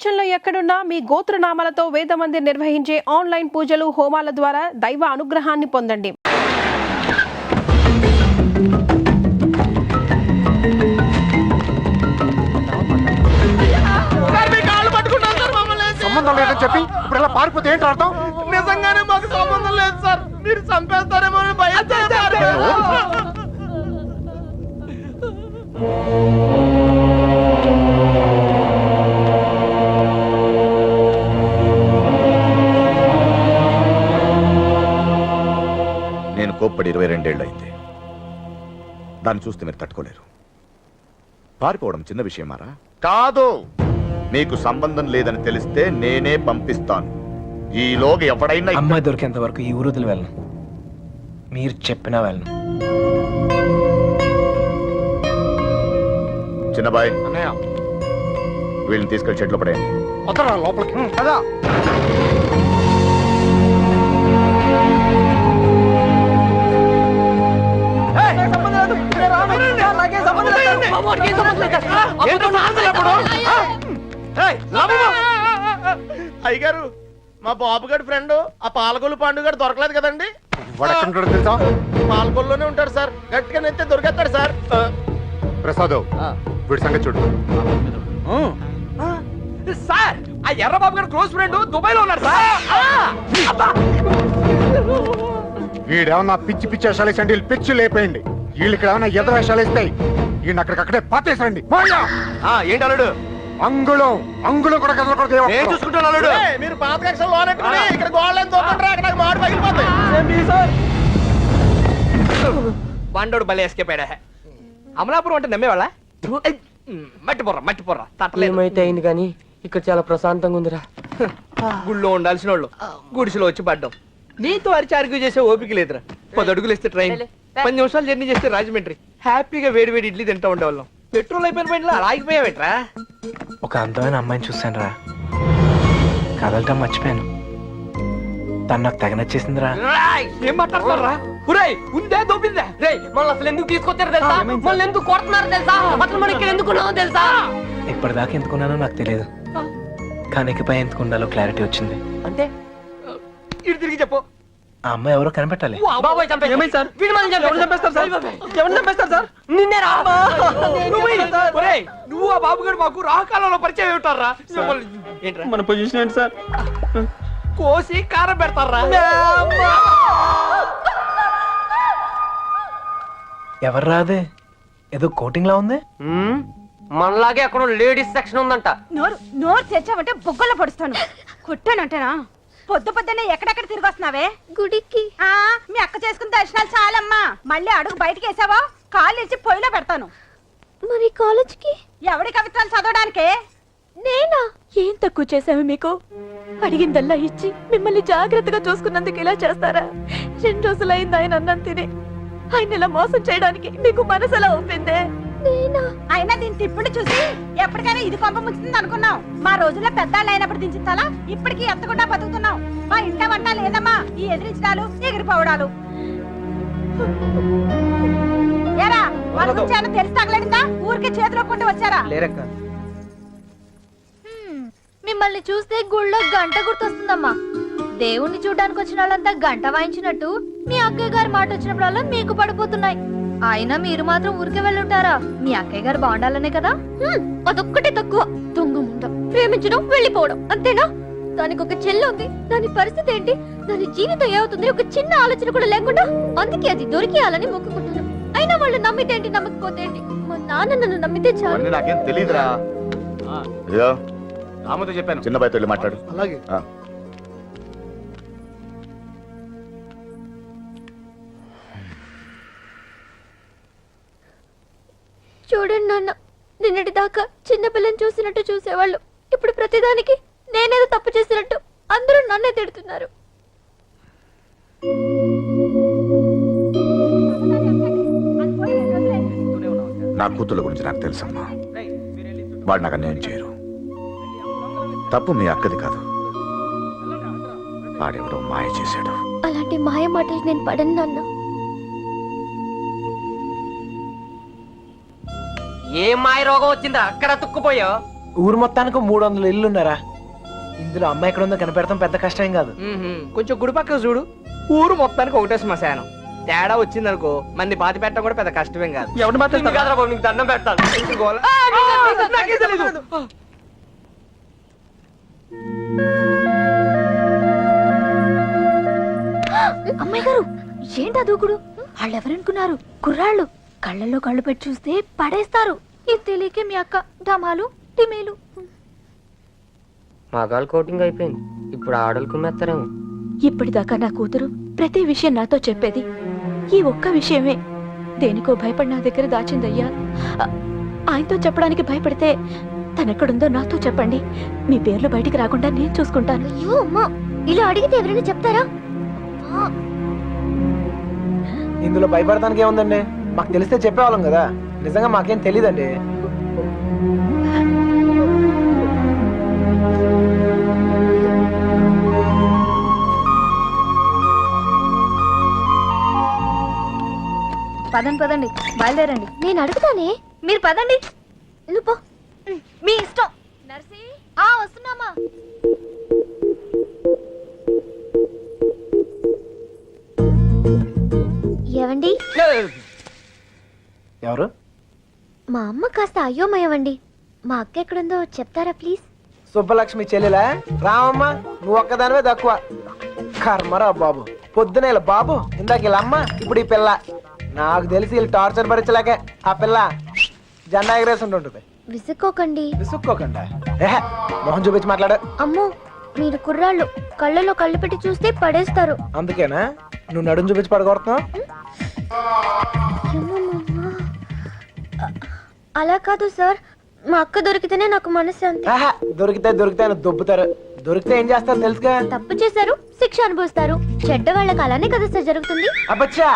ప్రపంచంలో ఎక్కడున్నా మీ గోత్రనామాలతో వేదమందిర్ నిర్వహించే ఆన్లైన్ పూజలు హోమాల ద్వారా దైవ అనుగ్రహాన్ని పొందండి. సంబంధం లేదని చెప్పి ఇప్పుడు ఇలా పారిపోతే ఏంటి అర్థం? నిజంగానే మాకు సంబంధం లేదు సార్, మీరు చంపేస్తారేమో అని భయంతో. నేను కోప్పడి 22 ఏళ్ళు అయింది. దాన్ని చూస్తే మీరు తట్టుకోలేరు. పారిపోవడం చిన్న విషయమారా? కాదు. మీకు సంబంధం లేదని తెలిస్తే నేనే పంపిస్తాను. ఈలోగా ఎవడైనా అమ్మాయి దొరికేంత వరకు ఈ ఊరుదులు వెళ్ళను. మీరు చెప్పినా వెళ్ళను. చిన్నబాయ్, అన్నయ్య వీళ్ళని తీసుకెళ్లి చెట్లు పడేయండి. వద్దరా లోపలికి కదా. అయ్యగారు, మా బాబు గారి ఫ్రెండ్ ఆ పాలకొల్లు పండుగ దొరకలేదు కదండి. వాడెక్కడ తెలుసా? పాలకొల్లోనే ఉంటాడు సార్. గట్టిగా నెత్తే దొరికేస్తాడు సార్. ప్రసాద్, వీడి సంగతి చూడు. సార్, ఆ ఎర్రబాబు గారి క్లోజ్ ఫ్రెండ్ దుబాయ్ లో ఉన్నాడు సార్. వీడేమన్నా పిచ్చి పిచ్చి వేషాలు వేసండి, పిచ్చి లేపేయండి. వీళ్ళు ఇక్కడ ఏమన్నా ఎద వేషాలు వేస్తాయి. ఈయన అక్కడికక్కడే పాతేసండి. ఏంటి అల్లుడు? అంగుళం అంగుళం కూడా కదలకూడదు. నేను చూసుకుంటాను అల్లుడు. మీరు పాత కక్షలు లోనెట్టుకుని ఇక్కడ గోళ్ళని తోకుంటారా? అక్కడ నాకు మాట పగిలిపోతాయి. బండోడు భలే ఎస్కేపాడా. అమలాపురం అంటే నమ్మేవాళ్ళ? మట్టిపోర్రా ఏమైతే అయింది కానీ ఇక్కడ చాలా ప్రశాంతంగా ఉందిరా. గుళ్ళో ఉండాల్సిన వాళ్ళు గుడిసెలో వచ్చి పడ్డాం. నీతో అరిచి ఆర్గ్యూ చేసే ఓపిక లేదురా. 10 అడుగులు ఇస్తే ట్రైన్, 10 నిమిషాలు జర్నీ చేస్తే రాజమండ్రి. హ్యాపీగా వేడి వేడి ఇడ్లీ తింటా ఉండేవాళ్ళం. పెట్రోల్ అయిపోయిన బండిలో అలా ఆగిపోయావేట్రా? ఒక అందమైన అమ్మాయిని చూశాను రా, కదలటం మర్చిపోయాను. తను నాకు తెగ నచ్చేసిందిరా. ఏం మాట్లాడతారా? ఉందే దొబ్బిందే. మళ్ళీ అసలు ఎందుకు తీసుకొచ్చారు తెలుసా? మళ్ళీ ఎందుకు కొడుతున్నారు తెలుసా? అసలు మనం ఇక్కడ ఎందుకున్నామో తెలుసా? ఇప్పటిదాకా ఎందుకున్నానో నాకు తెలియదు, కానీ ఇకపై ఎందుకు ఉండాలో క్లారిటీ వచ్చింది. అంటే ఇటు తిరిగి చెప్పు. ఆ అమ్మాయి ఎవరో కనిపెట్టాలి. బాబాయ్ చంపేస్తారు. ఎవరు చంపేస్తారు సార్? నిన్నేరా? నువ్వు ఆ బాబు గారు మాకు రాహకాలంలో పరిచయం ఏమిటారా? ఏంట్రా మన పొజిషన్ ఏంటి సార్? కోసి కారం పెడతారా? ఎవరు రాదే, ఏదో కోటింగ్ లా ఉంది. మనలాగే అక్కడ లేడీస్ సెక్షన్ ఉందంట. నోరు తెచ్చావంటే బొగ్గల్లో పడుస్తాను. కుట్టానంటేనా? పొద్దున్నే ఎక్కడెక్కడ తిరిగి వస్తున్నావే? గుడికి. మీ అక్క చేసుకున్న దర్శనాలు చాలమ్మా. మళ్ళీ అడుగు బయటకి వేసావా కాళ్ళు ఇచ్చి పొయ్యిలో పెడతాను. మరి కాలేజ్కి ఎవడి కవిత్వాలు చదవడానికే? నేనా? ఏం తక్కువ చేసాము మీకు? అడిగిందల్లా ఇచ్చి మిమ్మల్ని జాగ్రత్తగా చూసుకున్నందుకు ఇలా చేస్తారా? 2 రోజులైంది ఆయన అన్నం తిని. ఆయన ఇలా మోసం చేయడానికి మీకు మనసులా ఒప్పిందే? అయినా దీని తిప్పుడు చూసి ఎప్పటికైనా ఇది కొంప ముంచుతుంది అనుకున్నాం. మా రోజుల్లో పెద్దాళ్ళు అయినప్పుడు దించుతాలా, ఇప్పటికీ ఎత్తకుండా బతుకుతున్నాం. మా ఇంట వంట లేదమ్మా ఈ ఎదిరించడాలు ఎగిరిపోవడాలు. ఏరా వాళ్ళ గురించి ఏమన్నా తెలిసి తగలడిందా? ఊరికే చేతిలో కొట్టి వచ్చారా? మిమ్మల్ని చూస్తే గుళ్ళో గంట గుర్తొస్తుందమ్మా. దేవుణ్ణి చూడడానికి వచ్చిన వాళ్ళంతా గంట వాయించినట్టు మీ అక్కయ్య గారి మాట వచ్చినప్పుడల్లా మీకు పడిపోతున్నాయి. అయినా మీరు మాత్రం ఊరికే వెళ్ళుంటారా? మీ అక్కయ్య గారు బాగుండాలనే కదా. అదొక్కటే తక్కువ. దొంగ ముండ ప్రేమించడం వెళ్ళిపోవడం అంతేనా? దానికి ఒక చెల్లి ఉంది. దాని పరిస్థితి ఏంటి? దాని జీవితం ఏమవుతుంది? ఒక చిన్న ఆలోచన కూడా లేకుండా. అందుకే అది దొరికేయాలని మొక్కుకుంటున్నాను. అయినా వాళ్ళు నమ్మితే ఏంటి, నమ్మకపోతే ఏంటి? మా నాన్న నన్ను నమ్మితే చాలు. నాకేం తెలియదురా. రాముతో చెప్పాను, చిన్నబాయ్తో వెళ్ళి మాట్లాడు. అలాగే. చూడండి నాన్న, నిన్నటి దాకా చిన్నపిల్లని చూసినట్టు చూసేవాళ్ళు ఇప్పుడు ప్రతిదానికి నేనేదో తప్పు చేసినట్టు అందరూ నన్నే తిడుతున్నారు. నా కూతుళ్ళ గురించి నాకు తెలుసమ్మా. వాడు నాకు అన్యాయం చేయరు. తప్పు మీ అక్కది కాదు, వాడెవడో మాయ చేశాడు. అలాంటి మాయ మాటలు నేను పడను నాన్న. ఏ మాయ రోగం వచ్చిందా అక్కడ తుక్కుపోయావు? ఊరు మొత్తానికి 300 ఇల్లు ఉన్నారా? ఇందులో అమ్మాయి ఎక్కడ ఉందో కనిపెడతాం పెద్ద కష్టం కాదు. కొంచెం గుడి పక్క చూడు, ఊరు మొత్తానికి ఒకటే శ్మశానం. తేడా వచ్చిందనుకో మంది బాధ పెట్టడం కూడా పెద్ద కష్టమేం కాదు. ఎవరు మాట్లాడతారు? నీకు దండం పెడతాను. ఏంటి గోల? నాకేం తెలీదు. అమ్మాయి గారు ఏంటా దూకుడు? వాళ్ళు ఎవరనుకున్నారు? కుర్రాళ్ళు. కళ్ళల్లో కళ్ళు పెట్టి చూస్తే పడేస్తారు. ఇది తెలియకే మీ అక్క డమాలు టిమేలు. మగాళ్ళు కోటింగ్ అయిపోయింది, ఇప్పుడు ఆడలు కుమ్మేస్తారేమో. ఇప్పటిదాకా నా కూతురు ప్రతి విషయం నాతో చెప్పేది ఈ ఒక్క విషయమే. దేనికో భయపడి నా దగ్గర దాచిందయ్యా. ఆయనతో చెప్పడానికి భయపడితే తనెక్కడుందో నాతో చెప్పండి. మీ పేర్లు బయటికి రాకుండా నేను చూసుకుంటాను. అయ్యో అమ్మా, ఇలా అడిగితే ఎవరైనా చెప్తారా? ఇందులో భయపడటానికి ఏముందండి? మాకు తెలిస్తే చెప్పేవాళ్ళం కదా. నిజంగా మాకేం తెలియదండి. పదండి పదండి, బయలుదేరండి. నేను అడుగుతానే, మీరు పదండి. నువ్వు పో. మీ ఇష్టం. నర్సి వస్తున్నామా? ఏవండి, ఎవరు? మా అమ్మ కాస్త అయ్యోమయవండి. మా అక్క ఎక్కడుందో చెప్తారా ప్లీజ్? సుబ్బలక్ష్మి చెల్లెలా? రామమ్మ, నువ్వు ఒక్కదానివే తక్కువ. కర్మరా బాబు, పొద్దునే ఇలా బాబు, ఇందాక ఇలా అమ్మ, ఇప్పుడు ఈ పిల్ల. నాకు తెలిసి వీళ్ళు టార్చర్ భరించలేకే ఆ పిల్ల జెండా ఎగరేసి ఉంటుంటుంది. విసుక్కోకండి. విసుక్కోకుండా మొహం చూపించి మాట్లాడు. అమ్మో, మీరు కుర్రాళ్ళు, కళ్ళలో కళ్ళు పెట్టి చూస్తే పడేస్తారు. అందుకేనా నువ్వు నడుము చూపించి పడగొడుతున్నావు? అలా కాదు సార్, మా అక్క దొరికితేనే నాకు మనశ్శాంతి. దొరికితే అని దొబ్బుతారు. దొరికితే ఏం చేస్తారు తెలుసుగా? తప్పు చేశారు, శిక్ష అనుభవిస్తారు. చెడ్డ వాళ్ళకి అలానే కదా సార్ జరుగుతుంది. అబ్బచ్చా,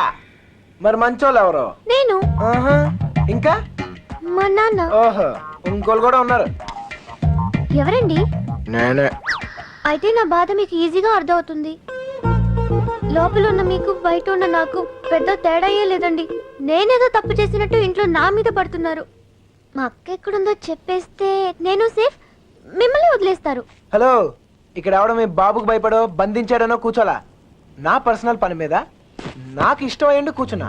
మరి మంచోళ్ళు ఎవరు? నేను. ఆహా, ఇంకా మా నాన్న. ఓహో, ఇంకోళ్ళు కూడా ఉన్నారు. ఎవరండి? నేనే. అయితే నా బాధ మీకు ఈజీగా అర్థమవుతుంది. లోపల ఉన్న మీకు బయట ఉన్న నాకు పెద్ద తేడాయే లేదండి. నేనేదో తప్పు చేసినట్టు ఇంట్లో నా మీద పడుతున్నారు. మా అక్క ఎక్కడుందో చెప్పేస్తే నేను సేఫ్, మిమ్మల్ని వదిలేస్తారు. హలో, ఇక్కడ ఎవడో మీ బాబుకు భయపడో బంధించాడనో కూర్చోలా. నా పర్సనల్ పని మీద నాకు ఇష్టం అయ్యండి కూర్చున్నా.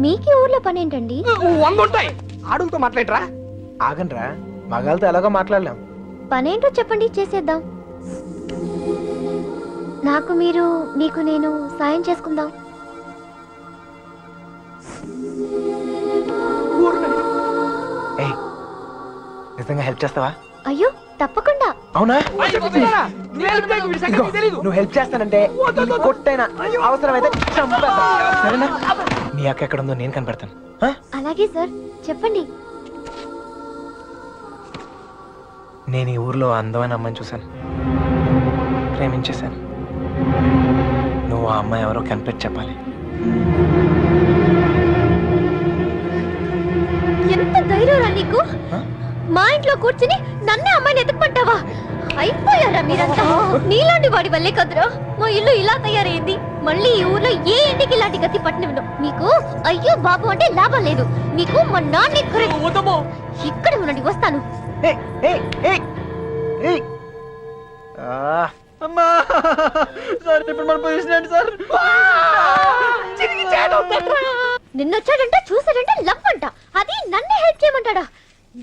మీకు ఊర్లో పని ఏంటండి? 100 ఉంటాయి. ఆడులతో మాట్లాడరా? ఆగండ్రా, మగాళ్ళతో ఎలాగో మాట్లాడలేం. పనేంటో చెప్పండి, చేసేద్దాం. నాకు మీరు, మీకు నేను సాయం చేసుకుందాం. ఏయ్, నిజంగా హెల్ప్ చేస్తావా? అయ్యో తప్పకుండా. అవునా? ఇదిగో, నువ్వు హెల్ప్ చేస్తానంటే ఈ కొట్టైనా అవసరమైతే చంపేస్తా. సరేనా? నీ అక్క ఎక్కడ ఉందో నేను కనిపెడతాను. ఆ? అలాగే సార్, చెప్పండి. నేను ఈ ఊర్లో అందమైన అమ్మాయిని చూశాను, ప్రేమించేశాను. నువ్వు ఆ అమ్మాయి ఎవరో కనిపెట్టి చెప్పాలి. ఎంత ధైర్యం నీకు? మా ఇంట్లో కూర్చుని నన్నే అమ్మాయిని ఎత్తుకుపట్టావా? అయిపోయారా మీరంతా? నీలాంటి వాడి వల్లే కదరా మా ఇల్లు ఇలా తయారైంది. మళ్ళీ ఈ ఊర్లో ఏ ఇంటికి ఇలాంటి గతి పట్టినవిడం. మీకు అయ్యో బాబు అంటే లాభం లేదు. మీకు మా నాన్న ఇక్కడ ఉండండి, వస్తాను. ఏయ్, ఏయ్, ఏయ్, ఏయ్. అమ్మా సార్, ఇప్పుడు మన పొజిషన్ ఏంటి సార్? నిన్నొచ్చాడంట, చూసాడంటే లవ్ అంట. అది నన్నే హెల్ప్ చేయమంటాడా?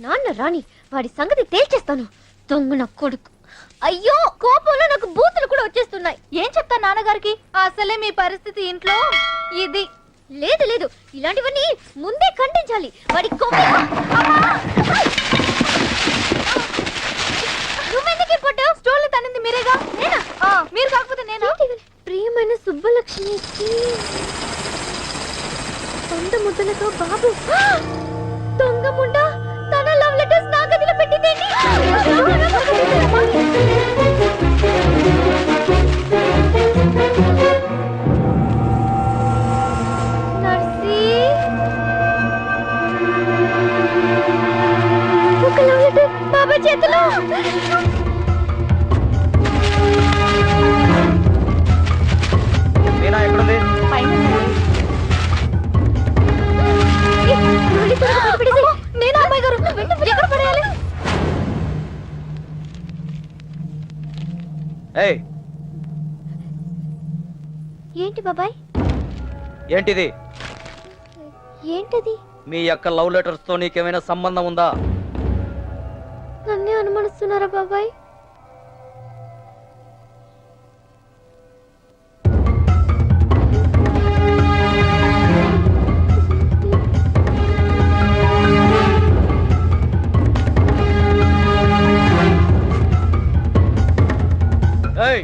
నాన్న రాని, వాడి సంగతి తేల్చేస్తాను. దొంగ నా కొడుకు. అయ్యో, కోపంలో నాకు బూతులు కూడా వచ్చేస్తున్నాయి. ఏం చెప్తా నాన్నగారికి? అసలే మీ పరిస్థితి ఇంట్లో ఇది. లేదు లేదు, ఇలాంటివన్నీ ముందే ఖండించాలి. వాడి నువ్వెందుకు పడ్డావు? స్టోర్లో తనింది మీరేగా. నేనా? మీరు కాకపోతే నేనా? ప్రియమైన సుబ్బలక్ష్మికి సొంత ముద్దలతో బాబు. దొంగ ముండా, తన లవ్ లెటర్స్ నా గదిలో పెట్టిందేంటి? నర్సీ, ఒక లవ్ లెటర్ బాబా చేతిలో. నేనా ఎక్కడుంది? నేనా అమ్మాయి గారు? ఎక్కడ పడేయాలి? ఏయ్ ఏంటి బాబాయ్? ఏంటిది? ఏంటది? మీ యొక్క లవ్ లెటర్స్ తో నీకేమైనా సంబంధం ఉందా? నన్నే అనుమానిస్తున్నారా బాబాయ్? ఏయ్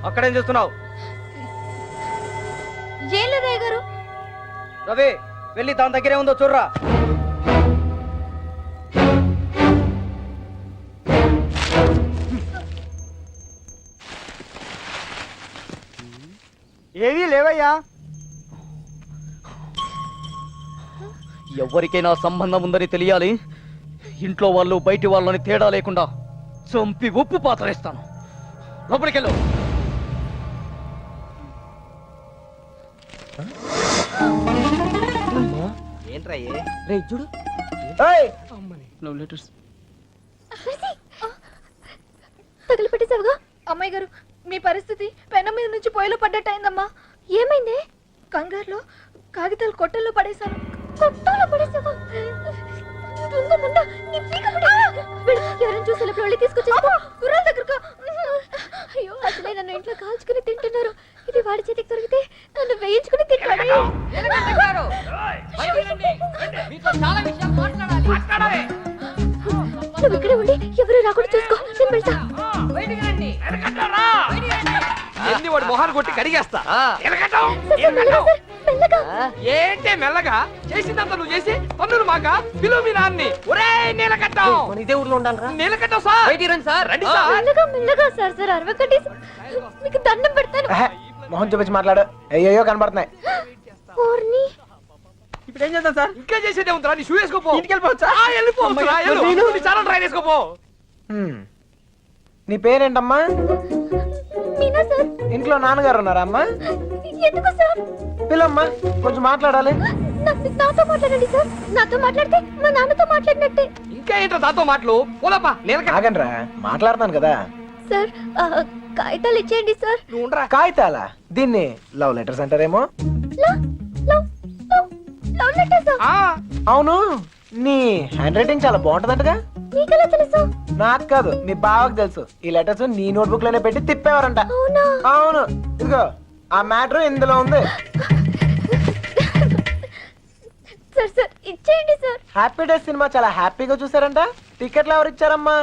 అక్కడేం చేస్తున్నావు? ఏం లేదు అయ్య గారు. రవి వెళ్ళి దాని దగ్గరే ఉందో చూడరా. ఏవీ లేవయ్యా. ఎవరికైనా సంబంధం ఉందని తెలియాలి. ఇంట్లో వాళ్ళు బయటి వాళ్ళని తేడా లేకుండా చంపి ఉప్పు పాత్రేస్తాను. లోపలికెళ్ళు. ఏంట్రా రే చూడు ఏయ్, లవ్ లెటర్స్. తగిలిపెట్టేసావుగా. అమ్మాయి గారు మీ పరిస్థితి పెనం మీద నుంచి పొయ్యిలో పడ్డట్టయిందమ్మా. ఏమైంది? కంగారులో కాగితాలు కొట్టల్లో పడేశాను. కొట్టల్లో పడేసావా? ఎవరైనా చూసి వెళ్ళి తీసుకొచ్చేసుకో. గుర్రాల దగ్గరకు. అయ్యో అసలే నన్ను ఇంట్లో కాల్చుకుని తింటున్నారు. ఇది వాడి చేతికి దొరికితే నన్ను వేయించుకుని తింటాడు. నువ్వు ఇక్కడే ఉండి ఎవరు రాకుండా చూసుకో. నేను వెళ్తా. ఏంది వాడు మొహాన్ని కొట్టి కడిగేస్తా. ఎలకటం. మెల్లగా. ఏంటే మెల్లగా? చేసిందంతా నువ్వు చేసి పన్నులు మాక పిలువు మీ నాన్ని. ఒరే నీలకట్టం. మన ఇదే ఊర్లో ఉండాలరా. నీలకట్టం సార్. బయటికి రండి సార్. రండి సార్. మెల్లగా మెల్లగా సార్. సార్ అరవకండి. మీకు దండం పెడతాను. ఎహె, మొహం చూపించి మాట్లాడు. అయ్యో కనబడుతున్నాయి. ఓర్ని. ఇప్పుడు ఏం చేద్దాం సార్? ఇంకా చేసేదే ఉందిరా. నీ షూ వేసుకోపో. ఇంటికి వెళ్ళిపోవచ్చా? వెళ్ళిపోవచ్చురా. నీ చాలా ట్రై చేసుకోపో. హ్మ్. నీ పేరేంటమ్మా? మీనా సార్. ఇంట్లో నాన్నగారు ఉన్నారా అమ్మా? ఎందుకు సార్? పిల్లమ్మా, కొంచెం మాట్లాడాలి. నాతో మాట్లాడండి సార్. నాతో మాట్లాడితే మా నాన్నతో మాట్లాడినట్టే. ఇంకా ఏంటో దాంతో మాటలు? పోలప్పా నీలకట్ట. ఆగండ్రా, మాట్లాడతాను కదా. సార్ కాగితాలు ఇచ్చేయండి సార్. నువ్వు ఉండరా. కాగితాలా? దీన్ని లవ్ లెటర్స్ అంటారేమో. Love love love love letters. అవును, నీ హ్యాండ్ రైటింగ్ చాలా బాగుంటదంటగా. మీకెలా తెలుసు? నాకు కాదు, మీ బావకు తెలుసు. ఈ లెటర్స్ నీ నోట్బుక్ లోనే పెట్టి తిప్పేవారంట. అవునా? అవును, ఇదిగో ఆ మ్యాటర్ ఇందులో ఉంది. సార్ సార్ ఇచ్చేయండి సార్. హ్యాపీ డేస్ సినిమా చాలా హ్యాపీగా చూసారంట. టికెట్లు ఎవరు ఇచ్చారమ్మా?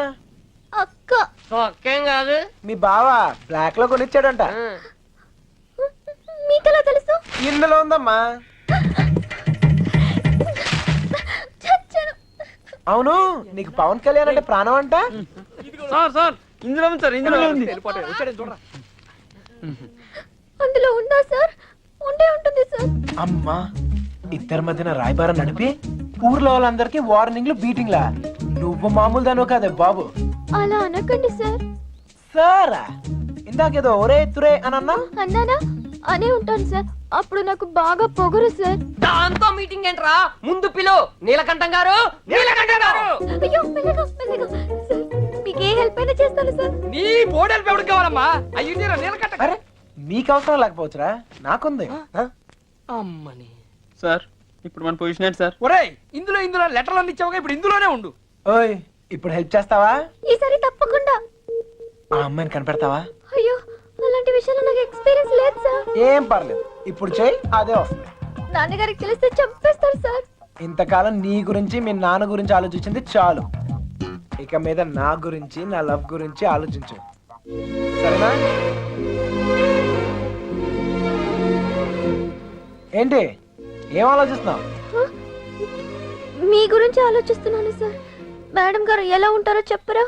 అక్క. ఒక్కేం కాదు. మీ బావ బ్లాక్ లో కొనిచ్చాడంట. మీకెలా తెలుసు? ఇందులో ఉందమ్మా. చచ్చాను. అవును, నీకు పవన్ కళ్యాణ్ అంటే ప్రాణం అంట. సార్ సార్ ఇందులో ఉంది సార్. ఇందులో ఉంది. వెళ్ళిపోతాడు. వచ్చాడని చూడరా. అందులో ఉందా సార్? ఉండే ఉంటుంది సార్. అమ్మా, ఇద్దరి మధ్యన రాయబారం నడిపి ఊర్లో వాళ్ళందరికీ వార్నింగ్లు బీటింగ్లా. నువ్వు మామూలు దానో కాదే బాబు. అలా అనకండి సార్. సారా, ఇందాకేదో ఒరే తురే అని అన్నా. అన్నానా? అనే ఉంటాను సార్. అప్పుడు నాకు బాగా పొగరు సార్. దాంతో మీటింగ్ ఏంట్రా? ముందు పిలు. నీలకంఠం గారు. నీలకంఠం గారు. అయ్యో మెల్లగా మెల్లగా. సార్ మీకు ఏ హెల్ప్ అయినా చేస్తాను సార్. నీ బోడెల్ ఎవరికి కావాలమ్మా? అయ్యి నీలకట్ట. అరే, మీకు అవసరం లేకపోవచ్చురా, నాకుంది. అమ్మని. సార్ ఇప్పుడు మన పొజిషన్ ఏంటి సార్? ఒరేయ్, ఇందులో లెటర్లు అన్ని ఇచ్చావుగా, ఇప్పుడు ఇందులోనే ఉండు. ఓయ్, ఇప్పుడు హెల్ప్ చేస్తావా? ఈసారి తప్పకుండా. ఆ అమ్మాయిని కనిపెడతావా? అయ్యో అలాంటి విషయాలు నాకు ఎక్స్పీరియన్స్ లేదు సార్. ఏం పర్లేదు, ఇప్పుడు చెయ్యి, అదే వస్తుంది. నాన్నగారికి తెలిస్తే చంపేస్తారు సార్. ఇంతకాలం నీ గురించి మీ నాన్న గురించి ఆలోచించింది చాలు. ఇక మీద నా గురించి, నా లవ్ గురించి ఆలోచించు, సరేనా? ఏంటి, ఏం ఆలోచిస్తున్నావు? మీ గురించి ఆలోచిస్తున్నాను సార్. మేడం గారు ఎలా ఉంటారో చెప్పరా?